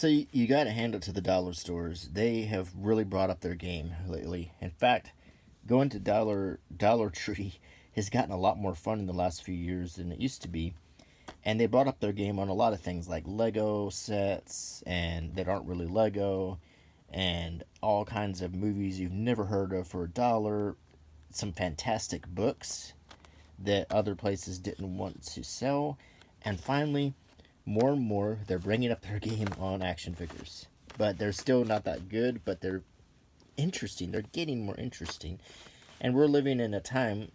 So you got to hand it to the dollar stores. They have really brought up their game lately. In fact, going to Dollar Tree has gotten a lot more fun in the last few years than it used to be. And they brought up their game on a lot of things like Lego sets and that aren't really Lego, and all kinds of movies you've never heard of for a dollar. Some fantastic books that other places didn't want to sell. And finally, more and more, they're bringing up their game on action figures. But they're still not that good, but they're interesting. They're getting more interesting. And we're living in a time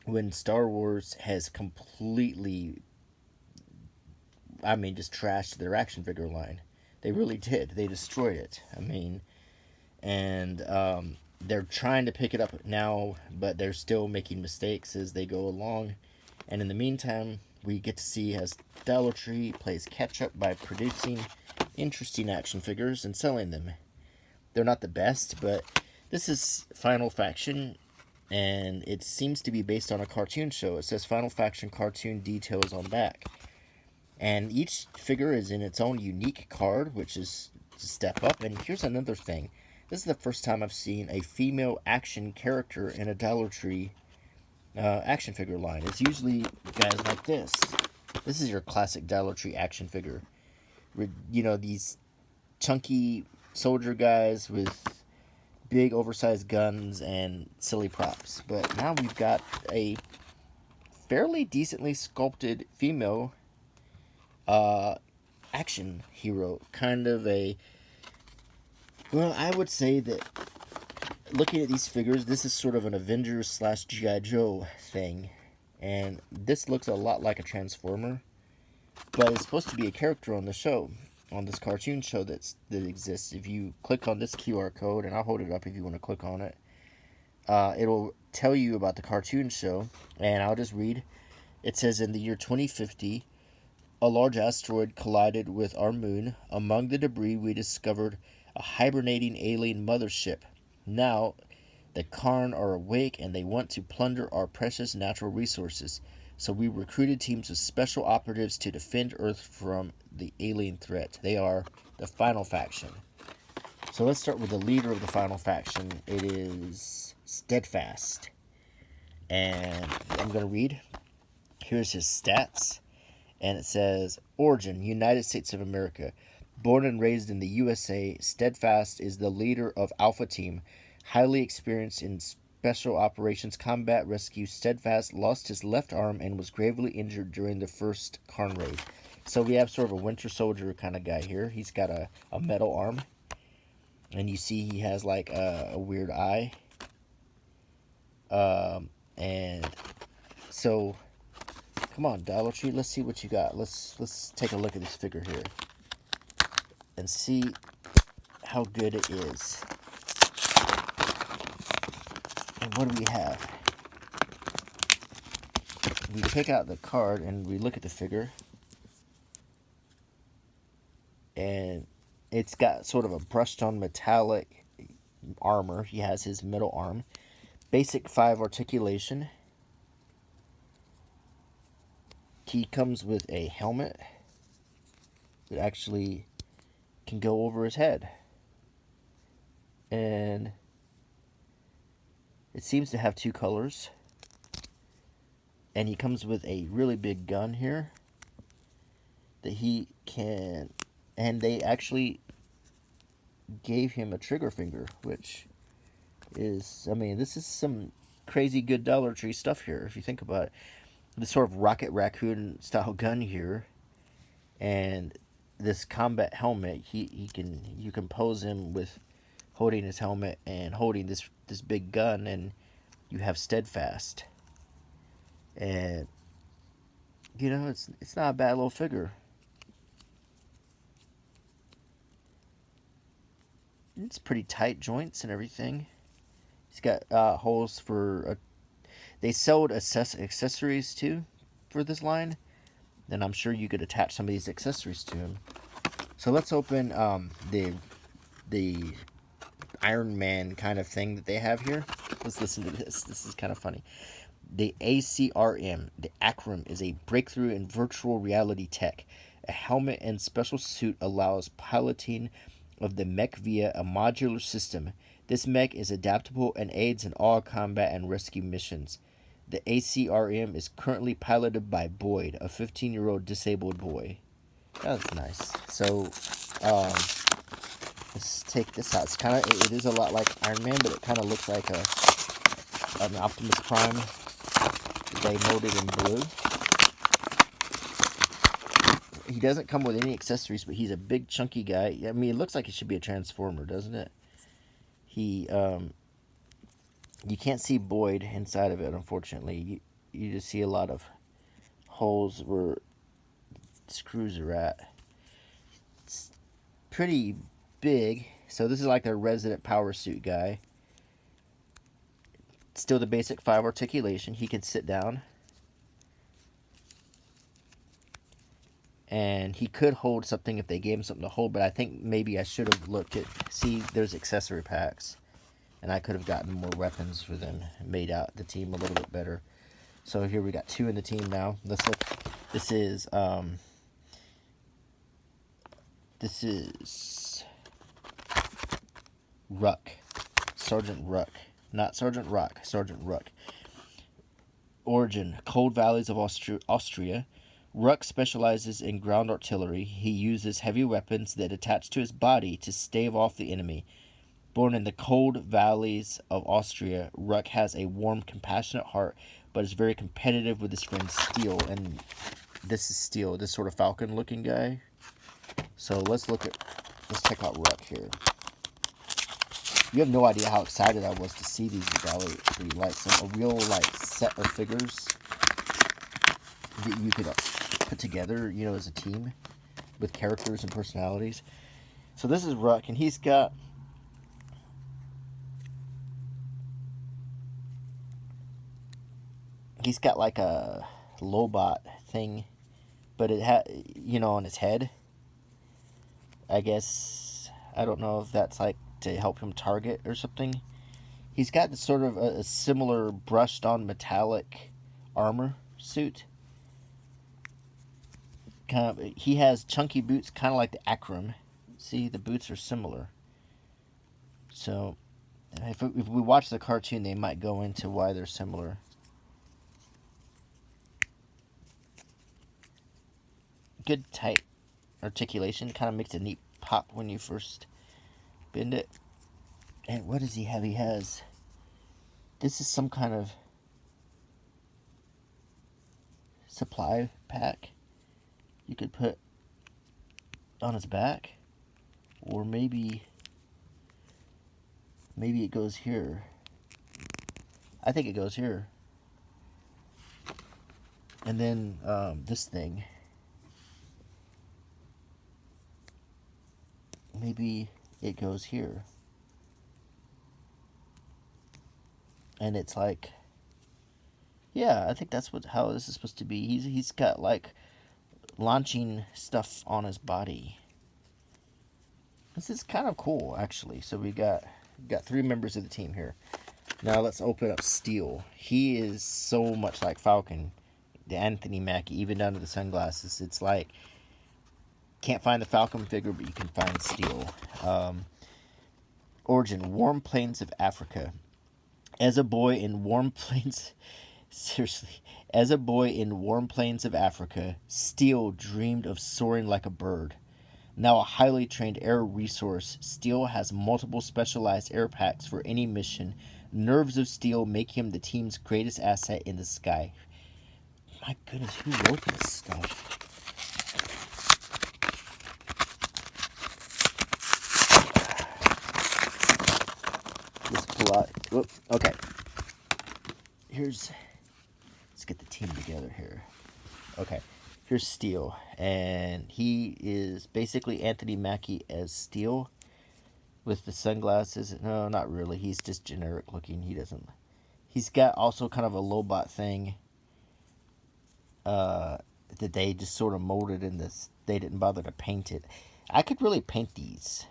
when Star Wars has completely, just trashed their action figure line. They really did. They destroyed it. They're trying to pick it up now, but they're still making mistakes as they go along. And in the meantime, we get to see as Dollar Tree plays catch up by producing interesting action figures and selling them. They're not the best, but this is Final Faction, and it seems to be based on a cartoon show. It says Final Faction cartoon details on back. And each figure is in its own unique card, which is a step up. And here's another thing. This is the first time I've seen a female action character in a Dollar Tree action figure line. It's usually guys like this. This is your classic Dollar Tree action figure. These chunky soldier guys with big oversized guns and silly props. But now we've got a fairly decently sculpted female action hero. I would say that looking at these figures, this is sort of an Avengers / G.I. Joe thing. And this looks a lot like a Transformer. But it's supposed to be a character on the show, on this cartoon show that exists. If you click on this QR code, and I'll hold it up if you want to click on it, it'll tell you about the cartoon show. And I'll just read. It says, in the year 2050, a large asteroid collided with our moon. Among the debris, we discovered a hibernating alien mothership. Now, the Karn are awake and they want to plunder our precious natural resources. So we recruited teams of special operatives to defend Earth from the alien threat. They are the Final Faction. So let's start with the leader of the Final Faction. It is Steadfast. And I'm going to read. Here's his stats. And it says, Origin, United States of America. Born and raised in the USA, Steadfast is the leader of Alpha Team. Highly experienced in special operations combat rescue, Steadfast lost his left arm and was gravely injured during the first Karn raid. So we have sort of a Winter Soldier kind of guy here. He's got a metal arm. And you see he has like a weird eye. And so... Come on, Dollar Tree, let's see what you got. Let's take a look at this figure here and see how good it is. And what do we have? We pick out the card and we look at the figure. And it's got sort of a brushed on metallic armor. He has his middle arm. Basic 5 articulation. He comes with a helmet that actually can go over his head. And it seems to have 2 colors. And he comes with a really big gun here that he can... And they actually gave him a trigger finger, which is... this is some crazy good Dollar Tree stuff here, if you think about it. This sort of Rocket Raccoon style gun here, and this combat helmet. You can pose him with holding his helmet and holding this big gun, and you have Steadfast. And it's not a bad little figure. It's pretty tight joints and everything. He's got holes for they sold accessories too for this line. Then I'm sure you could attach some of these accessories to him. So let's open the Iron Man kind of thing that they have here. Let's listen to this. This is kind of funny. The ACRM, the acronym, is a breakthrough in virtual reality tech. A helmet and special suit allows piloting of the mech via a modular system. This mech is adaptable and aids in all combat and rescue missions. The ACRM is currently piloted by Boyd, a 15-year-old disabled boy. That's nice. So, let's take this out. It is a lot like Iron Man, but it kind of looks like an Optimus Prime. They molded in blue. He doesn't come with any accessories, but he's a big, chunky guy. I mean, it looks like it should be a Transformer, doesn't it? You can't see Boyd inside of it, unfortunately. You just see a lot of holes where screws are at. It's pretty big. So this is like a resident power suit guy. Still the basic 5 articulation. He can sit down. And he could hold something if they gave him something to hold, but I think maybe I should have looked at... See, there's accessory packs. And I could have gotten more weapons for them, made out the team a little bit better. So here we got 2 in the team now. Let's look. This is Ruck. Sergeant Ruck. Not Sergeant Rock. Sergeant Ruck. Origin: cold valleys of Austria. Ruck specializes in ground artillery. He uses heavy weapons that attach to his body to stave off the enemy. Born in the cold valleys of Austria, Ruck has a warm, compassionate heart, but is very competitive with his friend Steel. And this is Steel, this sort of falcon-looking guy. So let's check out Ruck here. You have no idea how excited I was to see these in Gallery 3. Like a real set of figures that you could put together, as a team with characters and personalities. So this is Ruck, and he's got like a Lobot thing, but it on his head. I guess, I don't know if that's like to help him target or something. He's got sort of a similar brushed on metallic armor suit. He has chunky boots, kind of like the Akram. See, the boots are similar. So, if we watch the cartoon, they might go into why they're similar. Good tight articulation. Kind of makes a neat pop when you first bend it. And what does he have? He has... This is some kind of supply pack you could put on his back. Or maybe it goes here. I think it goes here. And then this thing. Maybe it goes here. And it's like... Yeah, I think that's how this is supposed to be. He's got like launching stuff on his body. This is kind of cool, actually. So we got 3 members of the team here. Now let's open up Steel. He is so much like Falcon, the Anthony Mackie, even down to the sunglasses. It's like, can't find the Falcon figure, but you can find Steel. Origin: warm plains of Africa. As a boy in warm plains... Seriously. As a boy in warm plains of Africa, Steel dreamed of soaring like a bird. Now a highly trained air resource, Steel has multiple specialized air packs for any mission. Nerves of Steel make him the team's greatest asset in the sky. My goodness, who wrote this stuff? Let's pull out... Whoop, okay. Let's get the team together here. Okay. Here's Steel, and he is basically Anthony Mackie as Steel with the sunglasses. No, not really. He's just generic looking. He's got also kind of a Lobot thing that they just sort of molded in this. They didn't bother to paint it. I could really paint these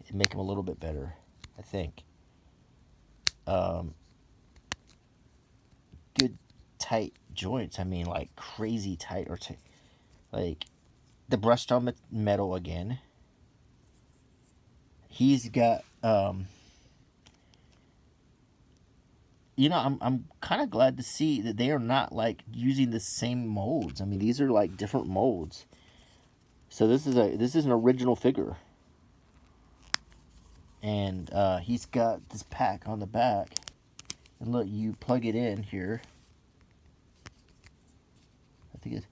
and make them a little bit better, I think. Good tight joints. I mean, like crazy tight, or like the brushed on metal again. He's got, I'm kind of glad to see that they are not like using the same molds. I mean, these are like different molds. So this is an original figure. And he's got this pack on the back. And look, you plug it in here. I think it's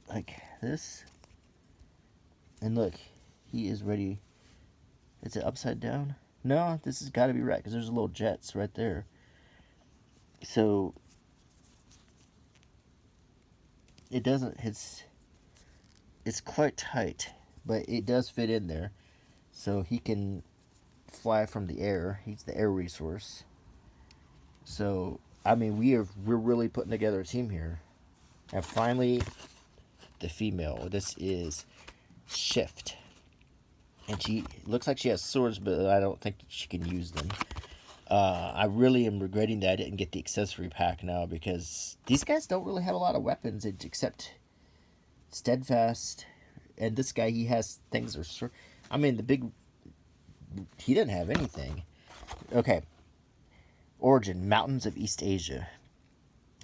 like this. And look, he is ready. Is it upside down? No, this has got to be right because there's little jets right there. So it doesn't. It's quite tight, but it does fit in there. So he can fly from the air. He's the air resource. So I mean, we're really putting together a team here. And finally, the female. This is Shift. And she looks like she has swords, but I don't think she can use them. I really am regretting that I didn't get the accessory pack now, because these guys don't really have a lot of weapons except Steadfast. And this guy, he has things that are... I mean, he didn't have anything. Okay. Origin, Mountains of East Asia.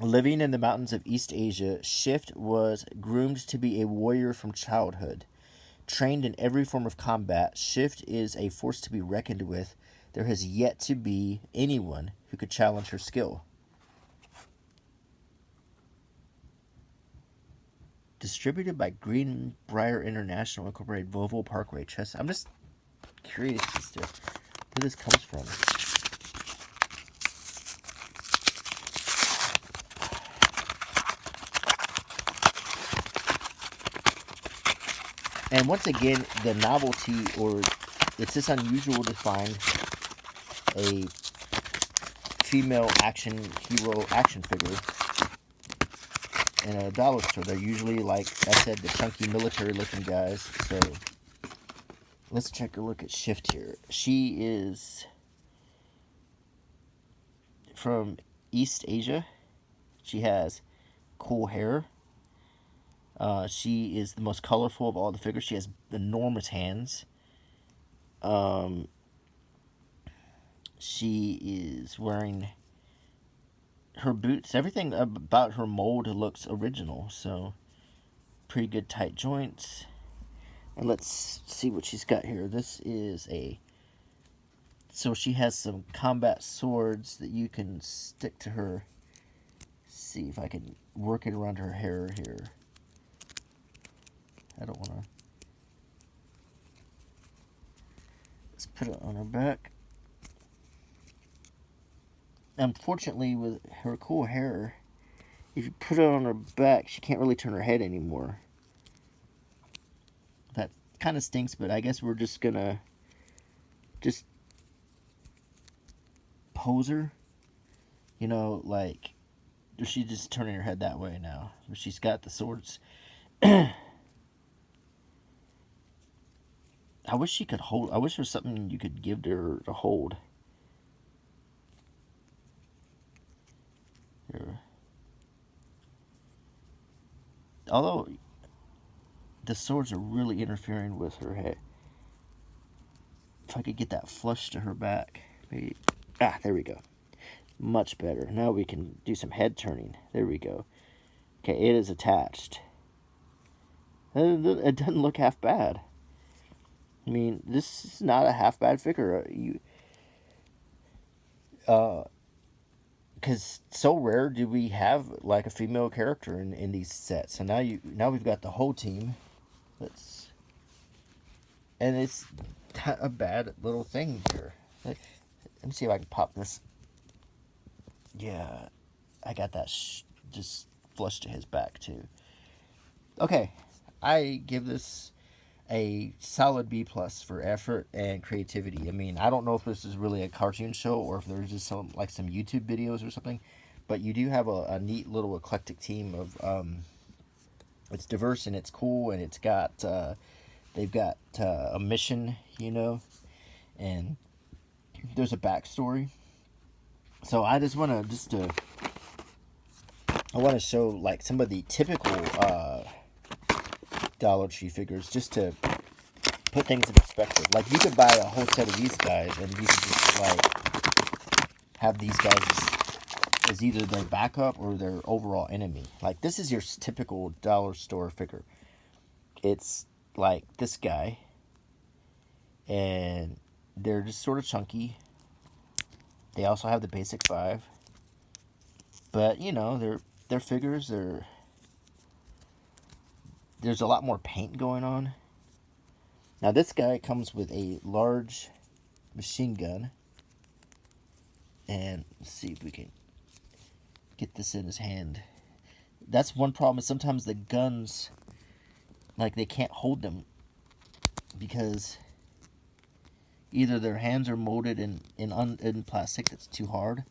Living in the mountains of East Asia, Shift was groomed to be a warrior from childhood. Trained in every form of combat, Shift is a force to be reckoned with. There has yet to be anyone who could challenge her skill. Distributed by Greenbrier International Incorporated, Volvo Parkway. I'm just curious as to where this comes from. And once again, the novelty, or it's just unusual to find a female hero action figure in a dollar store. They're usually, like I said, the chunky military looking guys. So let's take a look at Shift here. She is from East Asia. She has cool hair. She is the most colorful of all the figures. She has enormous hands. She is wearing her boots. Everything about her mold looks original. So, pretty good tight joints. And let's see what she's got here. This is so she has some combat swords that you can stick to her. See if I can work it around her hair here. I don't want to. Let's put it on her back. Unfortunately, with her cool hair, if you put it on her back, she can't really turn her head anymore. That kind of stinks, but I guess we're just gonna pose her. You know, like, she's just turning her head that way now. She's got the swords. I wish she could hold. I wish there was something you could give to her to hold. Here. Although the swords are really interfering with her head. If I could get that flush to her back, maybe. There we go. Much better. Now we can do some head turning. There we go. Okay, it is attached. It doesn't look half bad. I mean, this is not a half bad figure. Because so rare do we have like a female character in these sets. So now we've got the whole team. And it's not a bad little thing here. Let me see if I can pop this. Yeah, I got that just flush to his back too. Okay, I give this a solid B+ for effort and creativity. I mean, I don't know if this is really a cartoon show or if there's just some YouTube videos or something, but you do have a neat little eclectic team of it's diverse and it's cool, and it's got they've got a mission, and there's a backstory. So I just want to show like some of the typical Dollar Tree figures just to put things in perspective. Like, you could buy a whole set of these guys, and you could just, like, have these guys as either their backup or their overall enemy. Like, this is your typical dollar store figure. It's like this guy, and they're just sort of chunky. They also have the basic 5. But, you know, they're figures. There's a lot more paint going on. Now, this guy comes with a large machine gun. And let's see if we can get this in his hand. That's one problem, is sometimes the guns, like, they can't hold them because either their hands are molded in plastic that's too hard,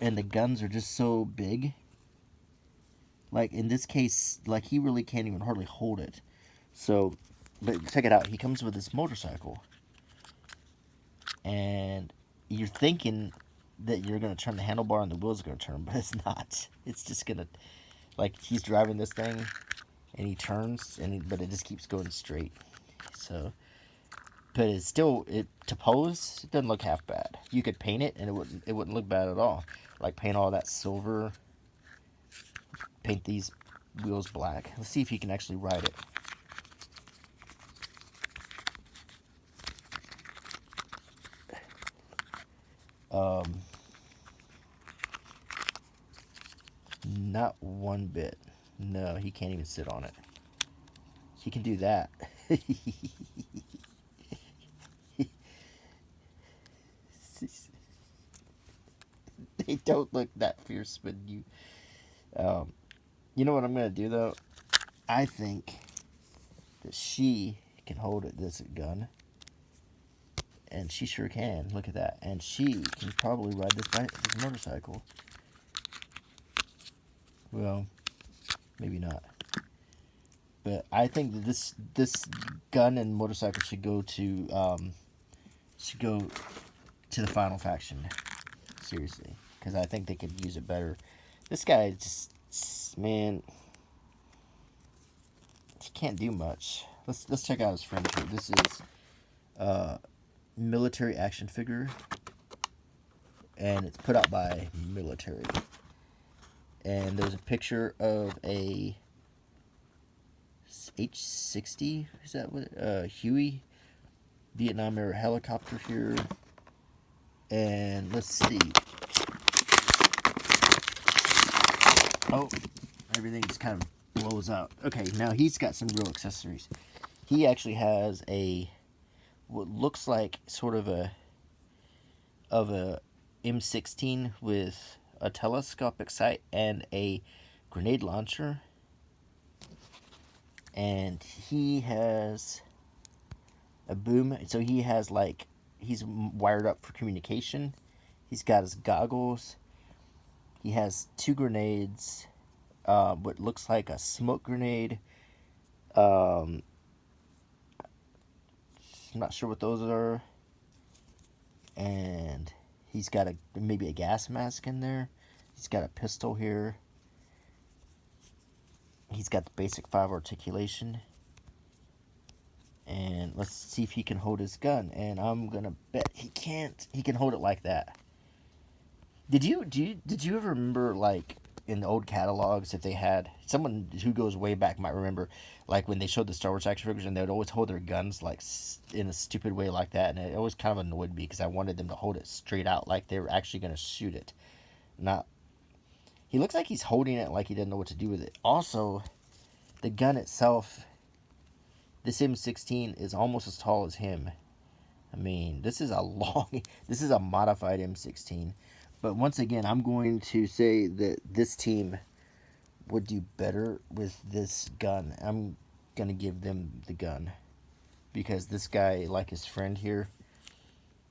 and the guns are just so big. Like, in this case, like, he really can't even hardly hold it. So, but check it out. He comes with this motorcycle. And you're thinking that you're going to turn the handlebar and the wheels are going to turn, but it's not. It's just going to, like, he's driving this thing, and he turns, but it just keeps going straight. So, but it's still, to pose, it doesn't look half bad. You could paint it, and it wouldn't look bad at all. Like, paint all that silver, paint these wheels black. Let's see if he can actually ride it. Not one bit. No, he can't even sit on it. He can do that. They don't look that fierce when you... you know what I'm going to do, though? I think that she can hold this gun. And she sure can. Look at that. And she can probably ride this motorcycle. Well, maybe not. But I think that this gun and motorcycle should go to the final faction. Seriously, because I think they could use it better. This guy just, man, he can't do much. Let's check out his friend here. This is military action figure, and it's put out by Military. And there's a picture of a H-60, is that what? Huey, Vietnam era helicopter here. And let's see. Oh, everything just kind of blows out. Okay, now he's got some real accessories. He actually has what looks like sort of a M16 with a telescopic sight and a grenade launcher. And he has a boom. So he has, like, he's wired up for communication. He's got his goggles. He has 2 grenades. What looks like a smoke grenade. I'm not sure what those are. And he's got maybe a gas mask in there. He's got a pistol here. He's got the basic 5 articulation. And let's see if he can hold his gun. And I'm gonna bet he can't. He can hold it like that. Did you ever remember, like, in the old catalogs, if they had, someone who goes way back might remember, like, when they showed the Star Wars action figures, and they would always hold their guns, like, in a stupid way like that, and it always kind of annoyed me because I wanted them to hold it straight out, like they were actually going to shoot it. Not. He looks like he's holding it like he doesn't know what to do with it. Also, the gun itself, this M16 is almost as tall as him. I mean, this is a modified M16. But once again, I'm going to say that this team would do better with this gun. I'm going to give them the gun. Because this guy, like his friend here,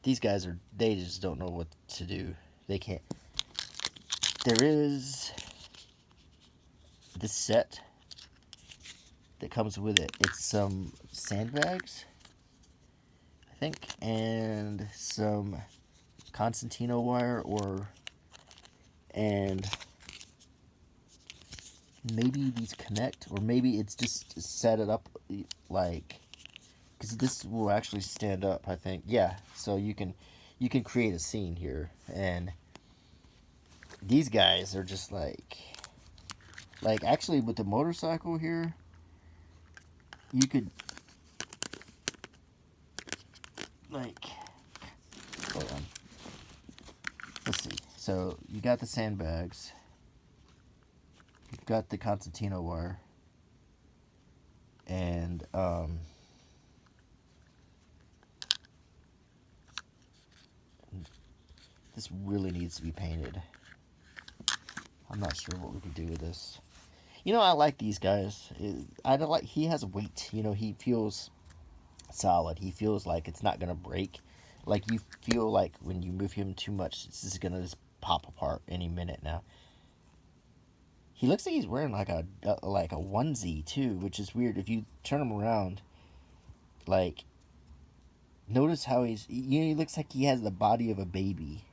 these guys they just don't know what to do. They can't. There is this set that comes with it. It's some sandbags, I think, and some Constantino wire, and maybe these connect, or maybe it's just set it up like, because this will actually stand up, I think. Yeah, so you can create a scene here, and these guys are just like actually with the motorcycle here, you could like, hold on, let's see. So you got the sandbags, you've got the concertina wire, and this really needs to be painted. I'm not sure what we can do with this. You know, I like these guys. I don't like, he has weight. You know, he feels solid. He feels like it's not gonna break. Like you feel like when you move him too much, this is gonna just pop apart any minute now. He looks like he's wearing like a onesie too, which is weird. If you turn him around, like, notice how he looks like he has the body of a baby.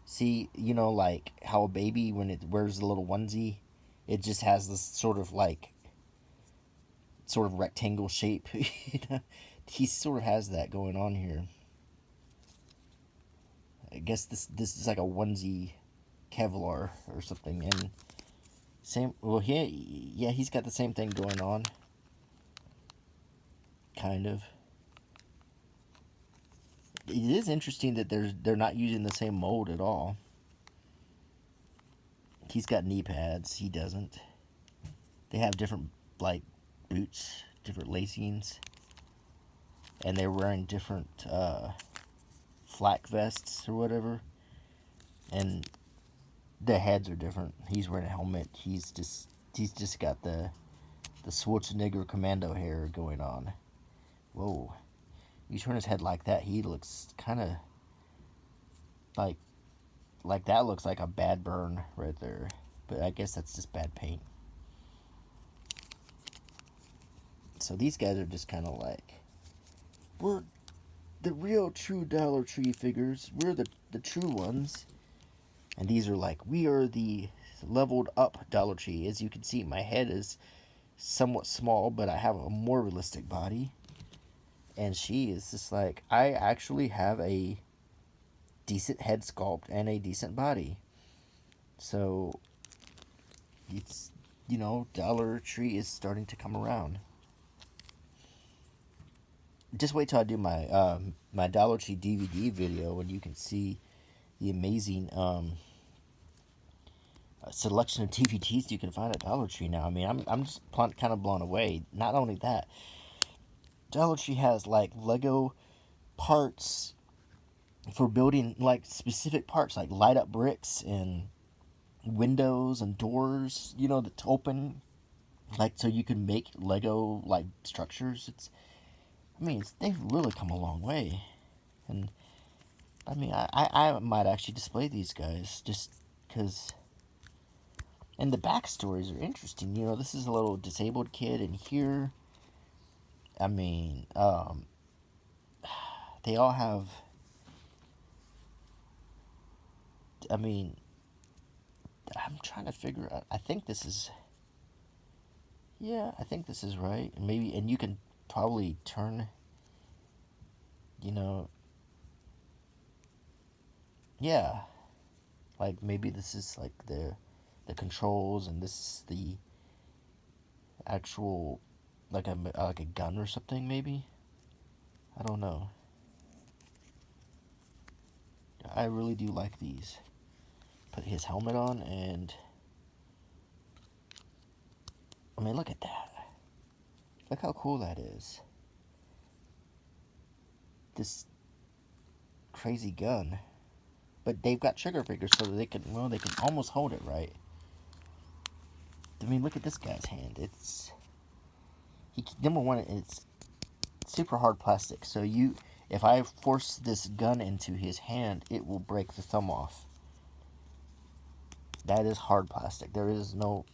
See, you know, like how a baby, when it wears a little onesie, it just has this sort of rectangle shape. He sort of has that going on here. I guess this is like a onesie Kevlar or something. And same, well, he's got the same thing going on, kind of. It is interesting that they're not using the same mold at all. He's got knee pads. He doesn't. They have different, like, boots, different lacings, and they're wearing different flak vests or whatever. And the heads are different. He's wearing a helmet. He's just got the Schwarzenegger commando hair going on. Whoa. You turn his head like that, he looks kind of like that looks like a bad burn right there. But I guess that's just bad paint. So these guys are just kind of like, we're the real true Dollar Tree figures. We're the true ones. And these are like, we are the leveled up Dollar Tree. As you can see, my head is somewhat small, but I have a more realistic body. And she is just like, I actually have a decent head sculpt and a decent body. So it's, you know, Dollar Tree is starting to come around. Just wait till I do my my Dollar Tree DVD video, and you can see the amazing selection of DVDs you can find at Dollar Tree now. I mean, I'm just kind of blown away. Not only that, Dollar Tree has like Lego parts for building, like specific parts, like light up bricks and windows and doors, you know, that open, like, so you can make Lego like structures. They've really come a long way. And I mean, I might actually display these guys just because. And the backstories are interesting. You know, this is a little disabled kid, and here, I mean, they all have. I mean, I'm trying to figure out. I think this is. Yeah, I think this is right. And maybe, and you can probably turn. You know. Yeah, like maybe this is like the controls, and this is the actual like a gun or something, maybe. I don't know. I really do like these. Put his helmet on, and I mean, look at that. Look how cool that is. This crazy gun. But they've got trigger fingers so that they can almost hold it right. I mean, look at this guy's hand. Number one, it's super hard plastic. So if I force this gun into his hand, it will break the thumb off. That is hard plastic. There is no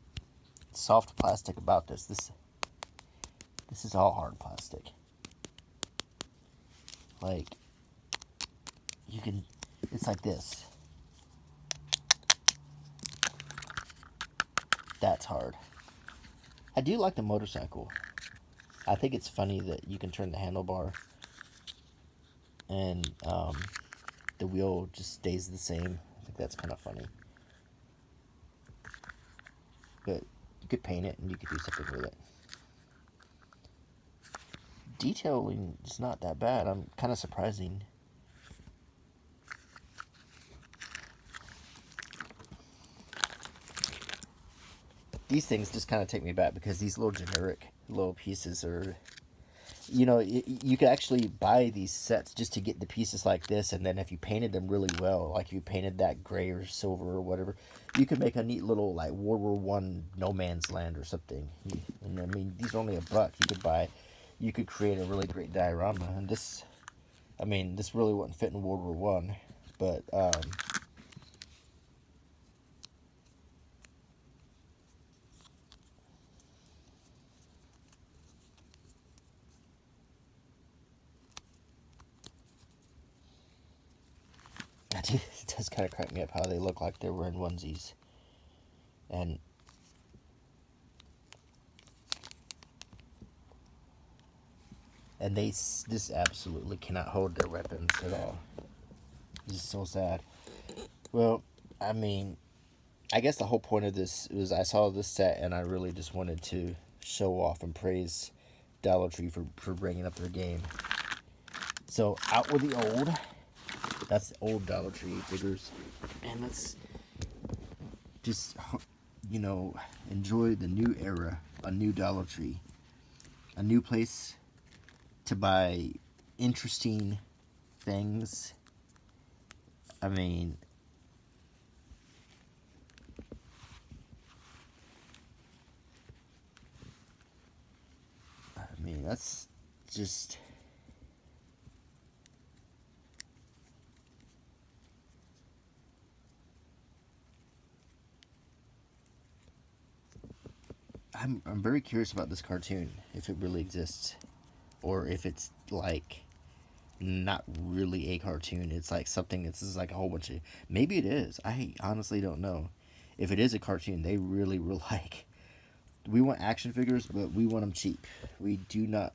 soft plastic about this. This is all hard plastic. Like, it's like this. That's hard. I do like the motorcycle. I think it's funny that you can turn the handlebar and the wheel just stays the same. I think that's kind of funny. But you could paint it and you could do something with it. Detailing is not that bad. I'm kind of surprising. These things just kind of take me back because these little generic little pieces are, you know, you could actually buy these sets just to get the pieces like this, and then if you painted them really well, like you painted that gray or silver or whatever, you could make a neat little like World War One no man's land or something. And I mean, these are only $1. You could create a really great diorama, and this, I mean, this really wouldn't fit in World War One, but it does kind of crack me up how they look like they're wearing onesies. And they just absolutely cannot hold their weapons at all. It's just so sad. Well, I mean, I guess the whole point of this was I saw this set and I really just wanted to show off and praise Dollar Tree for bringing up their game. So out with the old. That's the old Dollar Tree figures. And let's just, you know, enjoy the new era, a new Dollar Tree. A new place to buy interesting things. I mean, that's just, I'm very curious about this cartoon, if it really exists, or if it's like not really a cartoon. It's like something that's just like a whole bunch of. Maybe it is. I honestly don't know. If it is a cartoon, they really were like, we want action figures, but we want them cheap. We do not,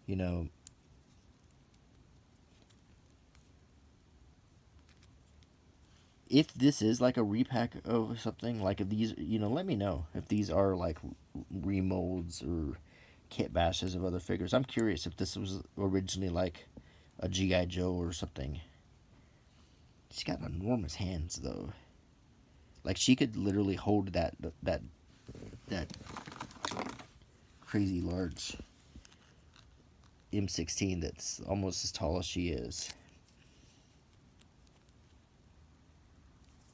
you know. If this is like a repack of something, like if these, you know, let me know if these are like remolds or kit bashes of other figures. I'm curious if this was originally like a G.I. Joe or something. She's got enormous hands though. Like she could literally hold that crazy large M16 that's almost as tall as she is.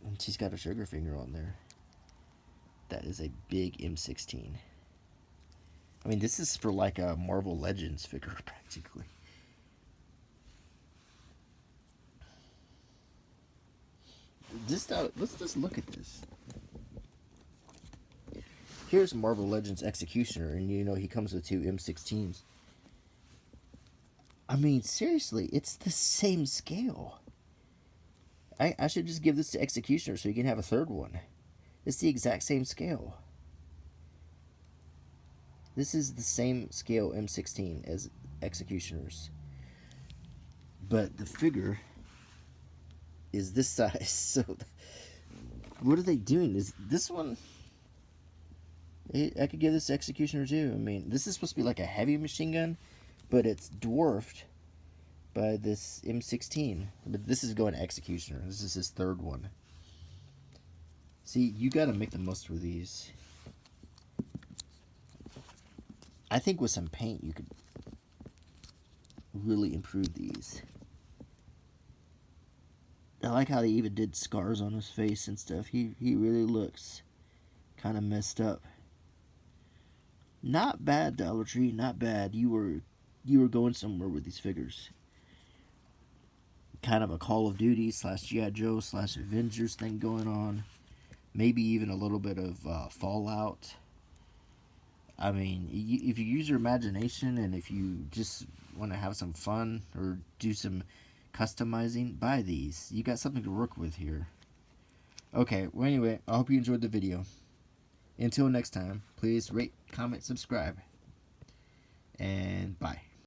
And she's got a sugar finger on there. That is a big M16. I mean, this is for like a Marvel Legends figure, practically. Let's just look at this. Here's Marvel Legends Executioner, and you know he comes with 2 M16s. I mean, seriously, it's the same scale. I should just give this to Executioner so you can have a third one. It's the exact same scale. This is the same scale M16 as Executioner's. But the figure is this size. So what are they doing? Is this one... I could give this to Executioner too. I mean, this is supposed to be like a heavy machine gun, but it's dwarfed by this M16. But this is going to Executioner. This is his third one. See, you gotta make the most with these. I think with some paint you could really improve these. I like how they even did scars on his face and stuff. He really looks kind of messed up. Not bad, Dollar Tree. Not bad. You were going somewhere with these figures. Kind of a Call of Duty / G.I. Joe / Avengers thing going on. Maybe even a little bit of Fallout. I mean, if you use your imagination and if you just want to have some fun or do some customizing, buy these. You got something to work with here. Okay, well anyway, I hope you enjoyed the video. Until next time, please rate, comment, subscribe. And